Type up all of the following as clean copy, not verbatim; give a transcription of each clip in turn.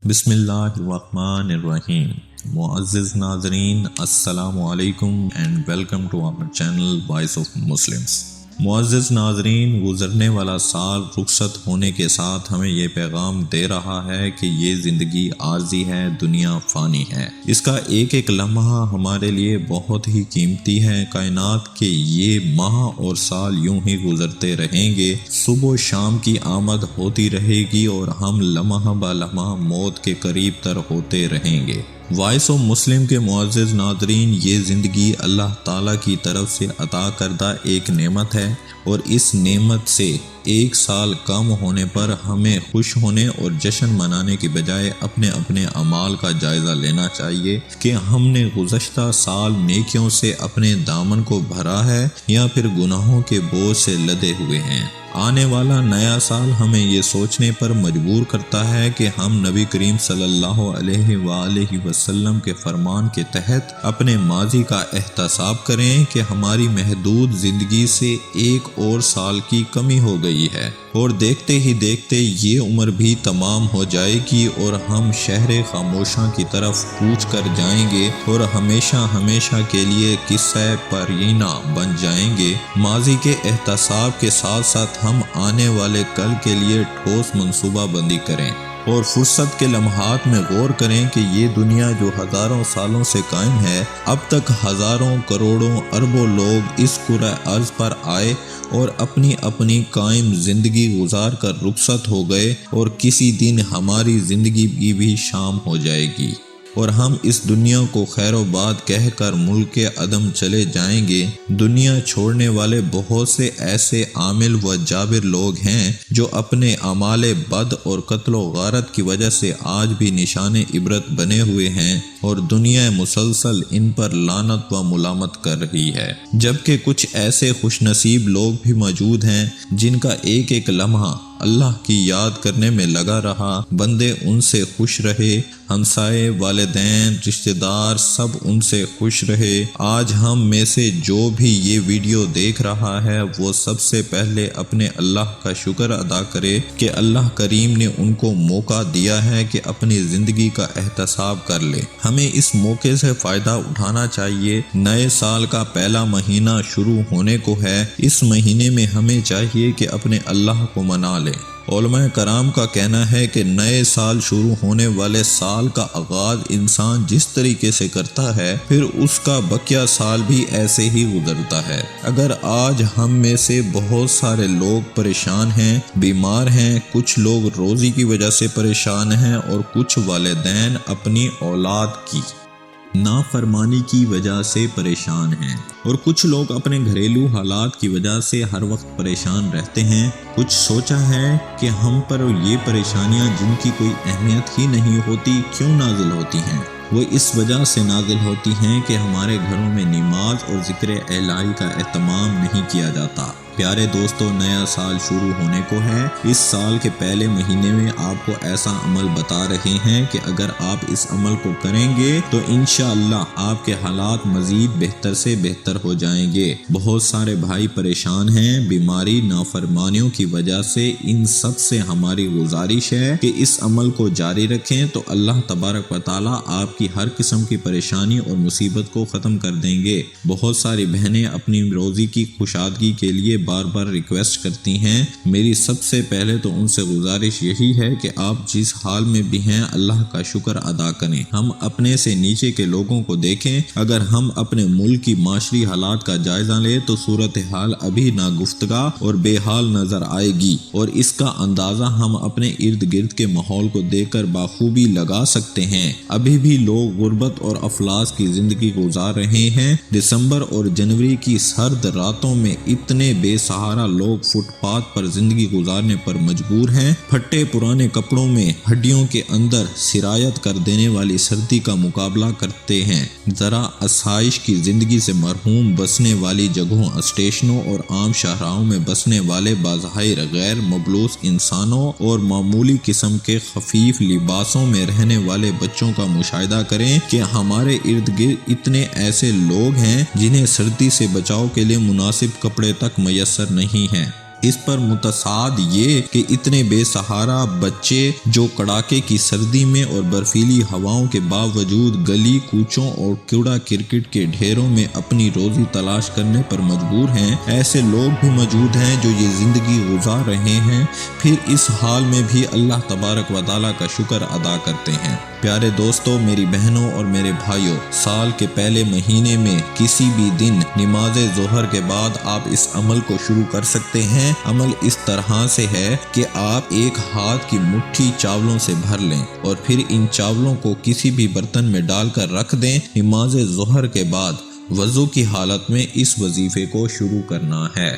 بسم اللہ الرحمن الرحیم۔ معزز ناظرین، السلام علیکم and welcome to our channel voice of Muslims. معزز ناظرین، گزرنے والا سال رخصت ہونے کے ساتھ ہمیں یہ پیغام دے رہا ہے کہ یہ زندگی عارضی ہے، دنیا فانی ہے۔ اس کا ایک ایک لمحہ ہمارے لیے بہت ہی قیمتی ہے۔ کائنات کے یہ ماہ اور سال یوں ہی گزرتے رہیں گے، صبح و شام کی آمد ہوتی رہے گی اور ہم لمحہ با لمحہ موت کے قریب تر ہوتے رہیں گے۔ وائس آف مسلم کے معزز ناظرین، یہ زندگی اللہ تعالیٰ کی طرف سے عطا کردہ ایک نعمت ہے، اور اس نعمت سے ایک سال کم ہونے پر ہمیں خوش ہونے اور جشن منانے کی بجائے اپنے اپنے اعمال کا جائزہ لینا چاہیے کہ ہم نے گزشتہ سال نیکیوں سے اپنے دامن کو بھرا ہے یا پھر گناہوں کے بوجھ سے لدے ہوئے ہیں۔ آنے والا نیا سال ہمیں یہ سوچنے پر مجبور کرتا ہے کہ ہم نبی کریم صلی اللہ علیہ وآلہ وسلم کے فرمان کے تحت اپنے ماضی کا احتساب کریں کہ ہماری محدود زندگی سے ایک اور سال کی کمی ہو گئی ہے، اور دیکھتے ہی دیکھتے یہ عمر بھی تمام ہو جائے گی اور ہم شہر خاموشاں کی طرف کوچ کر جائیں گے اور ہمیشہ ہمیشہ کے لیے قصہ پرھاin بن جائیں گے۔ ماضی کے احتساب کے ساتھ ساتھ ہم آنے والے کل کے لیے ٹھوس منصوبہ بندی کریں اور فرصت کے لمحات میں غور کریں کہ یہ دنیا جو ہزاروں سالوں سے قائم ہے، اب تک ہزاروں کروڑوں اربوں لوگ اس کرۂ ارض پر آئے اور اپنی اپنی قائم زندگی گزار کر رخصت ہو گئے، اور کسی دن ہماری زندگی کی بھی شام ہو جائے گی اور ہم اس دنیا کو خیر و باد کہہ کر ملک عدم چلے جائیں گے۔ دنیا چھوڑنے والے بہت سے ایسے عامل و جابر لوگ ہیں جو اپنے اعمال بد اور قتل و غارت کی وجہ سے آج بھی نشان عبرت بنے ہوئے ہیں، اور دنیا مسلسل ان پر لعنت و ملامت کر رہی ہے، جبکہ کچھ ایسے خوش نصیب لوگ بھی موجود ہیں جن کا ایک ایک لمحہ اللہ کی یاد کرنے میں لگا رہا۔ بندے ان سے خوش رہے، ہمسائے، والدین، رشتہ دار سب ان سے خوش رہے۔ آج ہم میں سے جو بھی یہ ویڈیو دیکھ رہا ہے وہ سب سے پہلے اپنے اللہ کا شکر ادا کرے کہ اللہ کریم نے ان کو موقع دیا ہے کہ اپنی زندگی کا احتساب کر لے۔ ہمیں اس موقع سے فائدہ اٹھانا چاہیے۔ نئے سال کا پہلا مہینہ شروع ہونے کو ہے۔ اس مہینے میں ہمیں چاہیے کہ اپنے اللہ کو منا لیں۔ علماء کرام کا کہنا ہے کہ نئے سال شروع ہونے والے سال کا آغاز انسان جس طریقے سے کرتا ہے، پھر اس کا بقیہ سال بھی ایسے ہی گزرتا ہے۔ اگر آج ہم میں سے بہت سارے لوگ پریشان ہیں، بیمار ہیں، کچھ لوگ روزی کی وجہ سے پریشان ہیں، اور کچھ والدین اپنی اولاد کی نافرمانی کی وجہ سے پریشان ہیں، اور کچھ لوگ اپنے گھریلو حالات کی وجہ سے ہر وقت پریشان رہتے ہیں، کچھ سوچا ہے کہ ہم پر یہ پریشانیاں جن کی کوئی اہمیت ہی نہیں ہوتی کیوں نازل ہوتی ہیں؟ وہ اس وجہ سے نازل ہوتی ہیں کہ ہمارے گھروں میں نماز اور ذکر الہی کا اہتمام نہیں کیا جاتا۔ پیارے دوستو، نیا سال شروع ہونے کو ہے۔ اس سال کے پہلے مہینے میں آپ کو ایسا عمل بتا رہے ہیں کہ اگر آپ اس عمل کو کریں گے تو انشاءاللہ آپ کے حالات مزید بہتر سے بہتر ہو جائیں گے۔ بہت سارے بھائی پریشان ہیں بیماری، نافرمانیوں کی وجہ سے۔ ان سب سے ہماری گزارش ہے کہ اس عمل کو جاری رکھیں تو اللہ تبارک و تعالیٰ آپ کی ہر قسم کی پریشانی اور مصیبت کو ختم کر دیں گے۔ بہت ساری بہنیں اپنی روزی کی کشادگی کے لیے بار بار ریکویسٹ کرتی ہیں۔ میری سب سے پہلے تو ان سے گزارش یہی ہے کہ آپ جس حال میں بھی ہیں اللہ کا شکر ادا کریں۔ ہم اپنے سے نیچے کے لوگوں کو دیکھیں۔ اگر ہم اپنے ملک کی معاشری حالات کا جائزہ لیں تو صورتحال ابھی ناگفتگا اور بے حال نظر آئے گی، اور اس کا اندازہ ہم اپنے ارد گرد کے ماحول کو دیکھ کر بخوبی لگا سکتے ہیں۔ ابھی بھی لوگ غربت اور افلاس کی زندگی گزار رہے ہیں۔ دسمبر اور جنوری کی سرد راتوں میں اتنے بے سہارا لوگ فٹ پاتھ پر زندگی گزارنے پر مجبور ہیں۔ پھٹے پرانے کپڑوں میں ہڈیوں کے اندر سرایت کر دینے والی سردی کا مقابلہ کرتے ہیں۔ ذرا آسائش کی زندگی سے مرحوم بسنے والی جگہوں، اسٹیشنوں اور عام شاہراہوں میں بسنے والے بظاہر غیر ملبوس انسانوں اور معمولی قسم کے خفیف لباسوں میں رہنے والے بچوں کا مشاہدہ کریں کہ ہمارے ارد گرد اتنے ایسے لوگ ہیں جنہیں سردی سے بچاؤ کے لیے مناسب کپڑے تک میسر نہیں ہیں۔ اس پر متصاد یہ کہ اتنے بے سہارا بچے جو کڑاکے کی سردی میں اور برفیلی ہواؤں کے باوجود گلی کوچوں اور کوڑا کرکٹ کے ڈھیروں میں اپنی روزی تلاش کرنے پر مجبور ہیں، ایسے لوگ بھی موجود ہیں جو یہ زندگی گزار رہے ہیں، پھر اس حال میں بھی اللہ تبارک و تعالیٰ کا شکر ادا کرتے ہیں۔ پیارے دوستو، میری بہنوں اور میرے بھائیوں، سال کے پہلے مہینے میں کسی بھی دن نماز ظہر کے بعد آپ اس عمل کو شروع کر سکتے ہیں۔ عمل اس طرح سے ہے کہ آپ ایک ہاتھ کی مٹھی چاولوں سے بھر لیں اور پھر ان چاولوں کو کسی بھی برتن میں ڈال کر رکھ دیں۔ نماز ظہر کے بعد وضو کی حالت میں اس وظیفے کو شروع کرنا ہے۔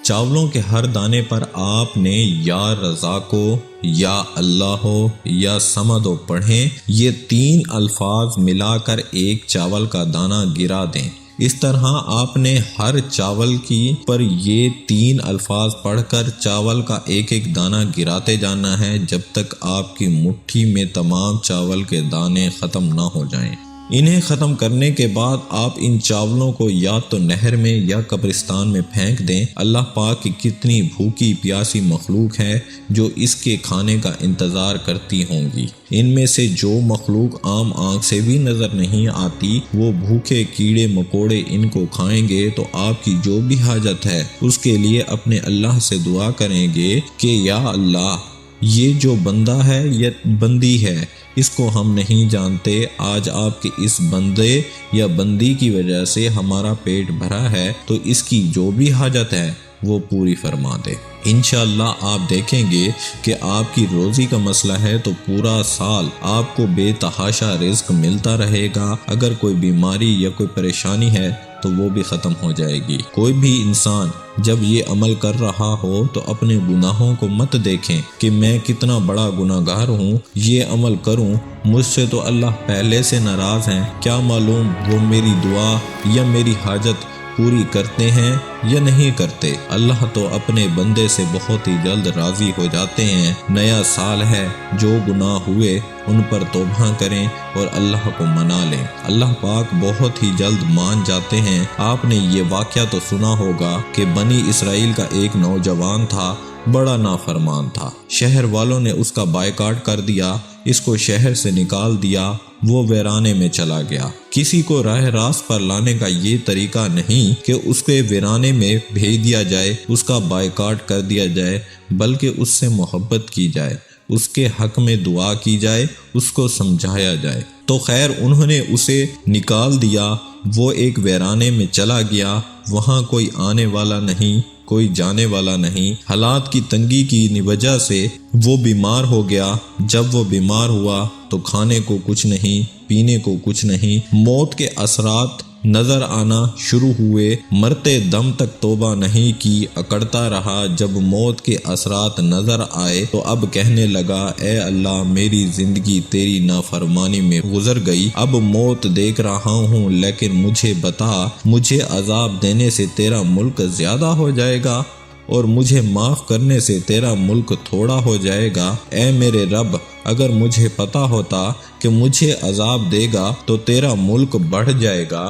چاولوں کے ہر دانے پر آپ نے یا رزاقو، یا اللہ ہو، یا سمدو پڑھیں، یہ 3 الفاظ ملا کر ایک چاول کا دانہ گرا دیں۔ اس طرح آپ نے ہر چاول کی پر یہ 3 الفاظ پڑھ کر چاول کا ایک ایک دانہ گراتے جانا ہے جب تک آپ کی مٹھی میں تمام چاول کے دانے ختم نہ ہو جائیں۔ انہیں ختم کرنے کے بعد آپ ان چاولوں کو یا تو نہر میں یا قبرستان میں پھینک دیں۔ اللہ پاک کی کتنی بھوکی پیاسی مخلوق ہے جو اس کے کھانے کا انتظار کرتی ہوں گی۔ ان میں سے جو مخلوق عام آنکھ سے بھی نظر نہیں آتی، وہ بھوکے کیڑے مکوڑے ان کو کھائیں گے تو آپ کی جو بھی حاجت ہے اس کے لیے اپنے اللہ سے دعا کریں گے کہ یا اللہ، یہ جو بندہ ہے یا بندی ہے، اس کو ہم نہیں جانتے، آج آپ کے اس بندے یا بندی کی وجہ سے ہمارا پیٹ بھرا ہے، تو اس کی جو بھی حاجت ہے وہ پوری فرما دے۔ انشاءاللہ آپ دیکھیں گے کہ آپ کی روزی کا مسئلہ ہے تو پورا سال آپ کو بے تحاشہ رزق ملتا رہے گا۔ اگر کوئی بیماری یا کوئی پریشانی ہے تو وہ بھی ختم ہو جائے گی۔ کوئی بھی انسان جب یہ عمل کر رہا ہو تو اپنے گناہوں کو مت دیکھیں کہ میں کتنا بڑا گناہ گار ہوں، یہ عمل کروں، مجھ سے تو اللہ پہلے سے ناراض ہیں، کیا معلوم وہ میری دعا یا میری حاجت پوری کرتے ہیں یا نہیں کرتے۔ اللہ تو اپنے بندے سے بہت ہی جلد راضی ہو جاتے ہیں۔ نیا سال ہے، جو گناہ ہوئے ان پر توبہ کریں اور اللہ کو منا لیں، اللہ پاک بہت ہی جلد مان جاتے ہیں۔ آپ نے یہ واقعہ تو سنا ہوگا کہ بنی اسرائیل کا ایک نوجوان تھا، بڑا نافرمان تھا، شہر والوں نے اس کا بائیکاٹ کر دیا، اس کو شہر سے نکال دیا، وہ ویرانے میں چلا گیا۔ کسی کو راہ راست پر لانے کا یہ طریقہ نہیں کہ اس کے ویرانے میں بھیج دیا جائے، اس کا بائیکاٹ کر دیا جائے، بلکہ اس سے محبت کی جائے، اس کے حق میں دعا کی جائے، اس کو سمجھایا جائے۔ تو خیر انہوں نے اسے نکال دیا، وہ ایک ویرانے میں چلا گیا، وہاں کوئی آنے والا نہیں، کوئی جانے والا نہیں۔ حالات کی تنگی کی وجہ سے وہ بیمار ہو گیا۔ جب وہ بیمار ہوا تو کھانے کو کچھ نہیں، پینے کو کچھ نہیں، موت کے اثرات نظر آنا شروع ہوئے، مرتے دم تک توبہ نہیں کی، اکڑتا رہا۔ جب موت کے اثرات نظر آئے تو اب کہنے لگا، اے اللہ، میری زندگی تیری نافرمانی میں گزر گئی، اب موت دیکھ رہا ہوں، لیکن مجھے بتا، مجھے عذاب دینے سے تیرا ملک زیادہ ہو جائے گا اور مجھے معاف کرنے سے تیرا ملک تھوڑا ہو جائے گا؟ اے میرے رب، اگر مجھے پتا ہوتا کہ مجھے عذاب دے گا تو تیرا ملک بڑھ جائے گا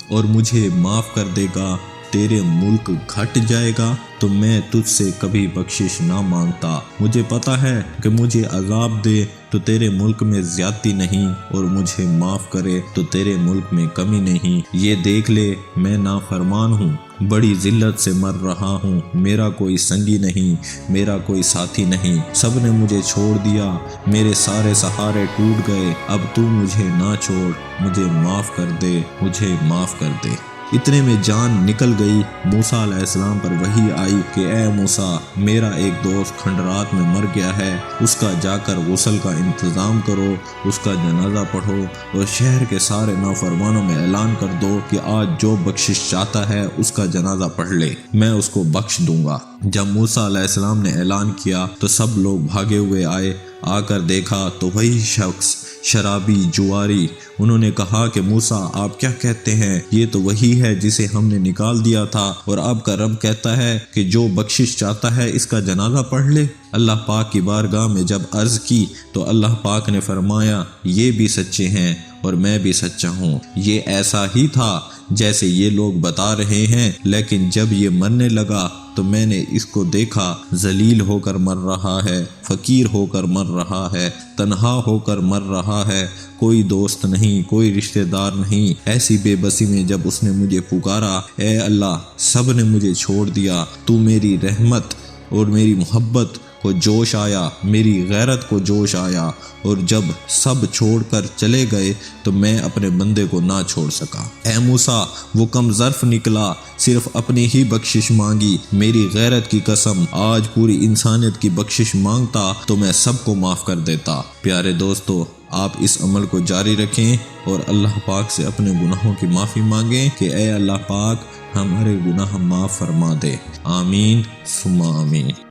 اور مجھے معاف کر دے گا، تیرے ملک گھٹ جائے گا، تو میں تجھ سے کبھی بخشش نہ مانگتا۔ مجھے پتا ہے کہ مجھے عذاب دے تو تیرے ملک میں زیادتی نہیں، اور مجھے معاف کرے تو تیرے ملک میں کمی نہیں۔ یہ دیکھ لے، میں نافرمان ہوں، بڑی ذلت سے مر رہا ہوں، میرا کوئی سنگی نہیں، میرا کوئی ساتھی نہیں، سب نے مجھے چھوڑ دیا، میرے سارے سہارے ٹوٹ گئے، اب تو مجھے نہ چھوڑ، مجھے معاف کر دے، مجھے معاف کر دے۔ اتنے میں جان نکل گئی۔ موسیٰ علیہ السلام پر وحی آئی کہ اے موسیٰ، میرا ایک دوست کھنڈرات میں مر گیا ہے، اس کا جا کر غسل کا انتظام کرو، اس کا جنازہ پڑھو اور شہر کے سارے نافرمانوں میں اعلان کر دو کہ آج جو بخشش چاہتا ہے اس کا جنازہ پڑھ لے، میں اس کو بخش دوں گا۔ جب موسیٰ علیہ السلام نے اعلان کیا تو سب لوگ بھاگے ہوئے آئے، آ کر دیکھا تو وہی شخص شرابی جواری۔ انہوں نے کہا کہ موسیٰ، آپ کیا کہتے ہیں؟ یہ تو وہی ہے جسے ہم نے نکال دیا تھا، اور آپ کا رب کہتا ہے کہ جو بخشش چاہتا ہے اس کا جنازہ پڑھ لے۔ اللہ پاک کی بارگاہ میں جب عرض کی تو اللہ پاک نے فرمایا، یہ بھی سچے ہیں اور میں بھی سچا ہوں، یہ ایسا ہی تھا جیسے یہ لوگ بتا رہے ہیں، لیکن جب یہ مرنے لگا تو میں نے اس کو دیکھا ذلیل ہو کر مر رہا ہے، فقیر ہو کر مر رہا ہے، تنہا ہو کر مر رہا ہے، کوئی دوست نہیں، کوئی رشتہ دار نہیں۔ ایسی بے بسی میں جب اس نے مجھے پکارا، اے اللہ سب نے مجھے چھوڑ دیا، تو میری رحمت اور میری محبت کو جوش آیا، میری غیرت کو جوش آیا، اور جب سب چھوڑ کر چلے گئے تو میں اپنے بندے کو نہ چھوڑ سکا۔ اے موسیٰ وہ کم ظرف نکلا، صرف اپنی ہی بخشش مانگی، میری غیرت کی قسم آج پوری انسانیت کی بخشش مانگتا تو میں سب کو معاف کر دیتا۔ پیارے دوستو، آپ اس عمل کو جاری رکھیں اور اللہ پاک سے اپنے گناہوں کی معافی مانگیں کہ اے اللہ پاک ہمارے گناہ معاف فرما دے۔ آمین ثم آمین۔